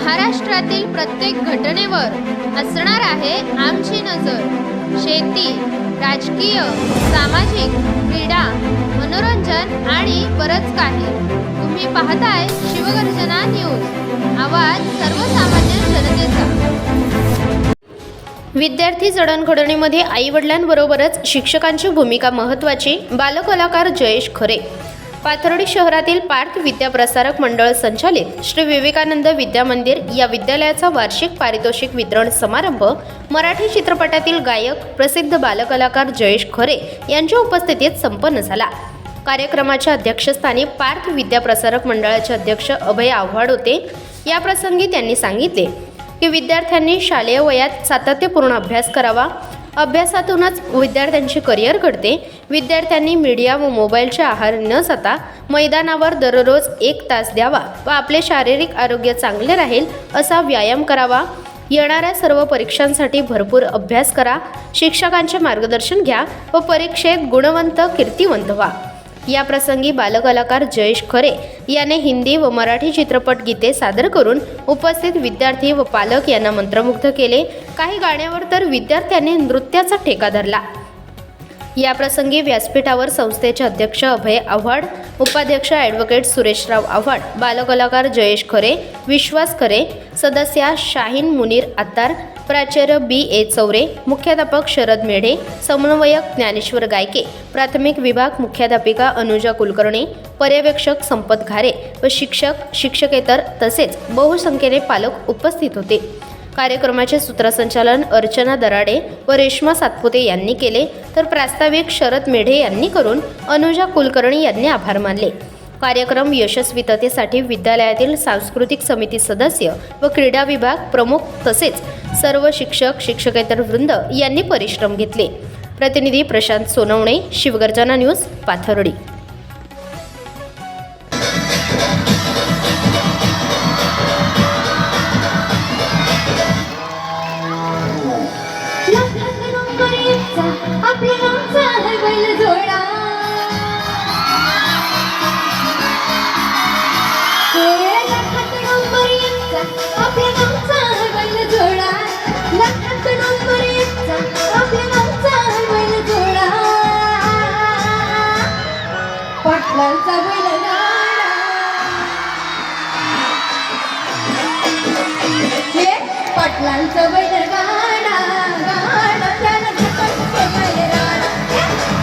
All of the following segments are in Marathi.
महाराष्ट्रातील प्रत्येक घटनेवर असणार आहे आमची नजर। शेती, राजकीय, सामाजिक, क्रीडा, मनोरंजन आणि बरंच काही। तुम्ही पाहताय शिवगर्जना न्यूज, आवाज सर्वसामान्य जनतेचा। विद्यार्थी जडणघडणीमध्ये आई-वडिलांबरोबरच शिक्षकांची भूमिका महत्त्वाची। बालकलाकार जयेश खरे। पाथर्डी शहरातील पार्थ विद्याप्रसारक मंडळ संचालित श्री विवेकानंद विद्या मंदिर या विद्यालयाचा वार्षिक पारितोषिक वितरण समारंभ मराठी चित्रपटातील गायक प्रसिद्ध बालकलाकार जयेश खरे यांच्या उपस्थितीत संपन्न झाला। कार्यक्रमाच्या अध्यक्षस्थानी पार्थ विद्याप्रसारक मंडळाचे अध्यक्ष अभय आव्हाड होते। या प्रसंगी त्यांनी सांगितले की विद्यार्थ्यांनी शालेय वयात सातत्यपूर्ण अभ्यास करावा। अभ्यासातूनच विद्यार्थ्यांचे करिअर घडते। विद्यार्थ्यांनी मीडिया व मोबाईलच्या आहारी न जाता मैदानावर दररोज 1 तास द्यावा व आपले शारीरिक आरोग्य चांगले राहील असा व्यायाम करावा। येणाऱ्या सर्व परीक्षांसाठी भरपूर अभ्यास करा। शिक्षकांचे मार्गदर्शन घ्या व परीक्षेत गुणवंत कीर्तिवंत व्हा। या प्रसंगी बालकलाकार जयेश खरे याने हिंदी व मराठी चित्रपट गीते सादर करून उपस्थित विद्यार्थी व पालक यांना मंत्रमुग्ध केले। काही गाण्यावर तर विद्यार्थ्यांनी नृत्याचा ठेका धरला। या प्रसंगी व्यासपीठावर संस्थेचे अध्यक्ष अभय आव्हाड, उपाध्यक्ष ॲडव्होकेट सुरेशराव आव्हाड, बालकलाकार जयेश खरे, विश्वास खरे, सदस्या शाहीन मुनीर आत्तार, प्राचार्य B.A. चौरे, मुख्याध्यापक शरद मेढे, समन्वयक ज्ञानेश्वर गायके, प्राथमिक विभाग मुख्याध्यापिका अनुजा कुलकर्णी, पर्यवेक्षक संपत घारे व शिक्षक, शिक्षकेतर तसेच बहुसंख्येने पालक उपस्थित होते। कार्यक्रमाचे सूत्रसंचालन अर्चना दराडे व रेश्मा सातपुते यांनी केले, तर प्रास्ताविक शरद मेढे यांनी करून अनुजा कुलकर्णी यांनी आभार मानले। कार्यक्रम यशस्वीततेसाठी विद्यालयातील सांस्कृतिक समिती सदस्य व क्रीडा विभाग प्रमुख तसेच सर्व शिक्षक, शिक्षकेतर वृंद यांनी परिश्रम घेतले। प्रतिनिधी प्रशांत सोनवणे, शिवगर्जना न्यूज, पाथर्डी। पाटलांचा बैलगाडा, पाटलांचा बैलगाडा, गाडा त्याला झटकते बैलगाडा,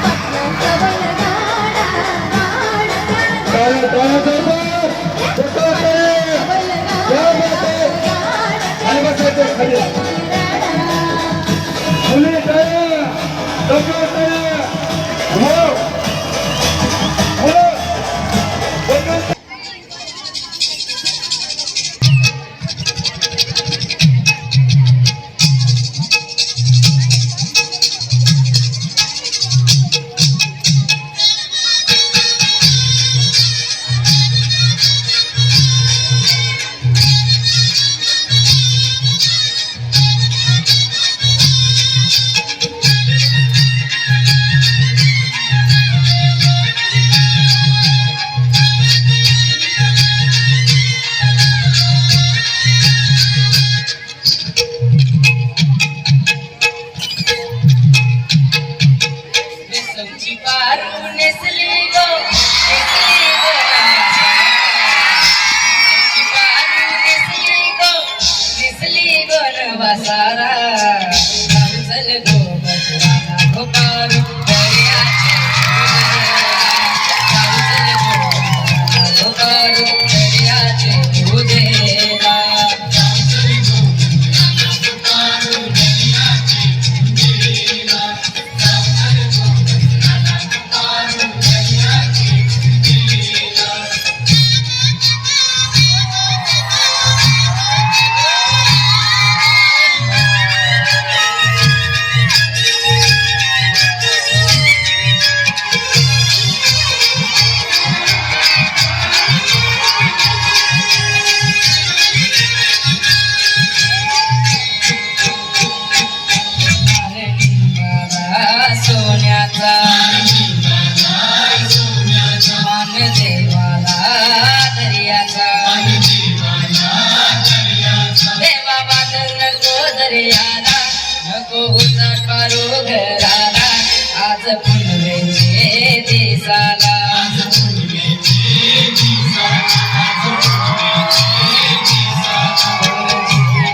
पाटलांचा बैलगाडा, गाडा घरी आला नको होता पारो घराला आज पुनवेचे दिसाला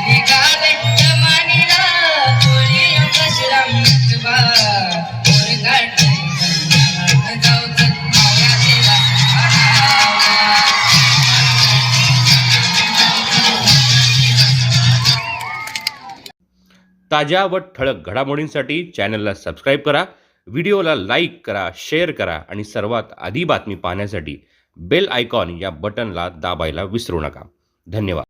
निघाले जमानीला कोणी कशराम नटवा ओर काढले जाऊच माया देवा ताज्या व ठळक घडामोडींसाठी चॅनलला सबस्क्राईब करा, व्हिडिओला लाईक करा, शेअर करा आणि सर्वात आधी बातमी पाहण्यासाठी बेल आयकॉन या बटनला दाबायला विसरू नका. धन्यवाद.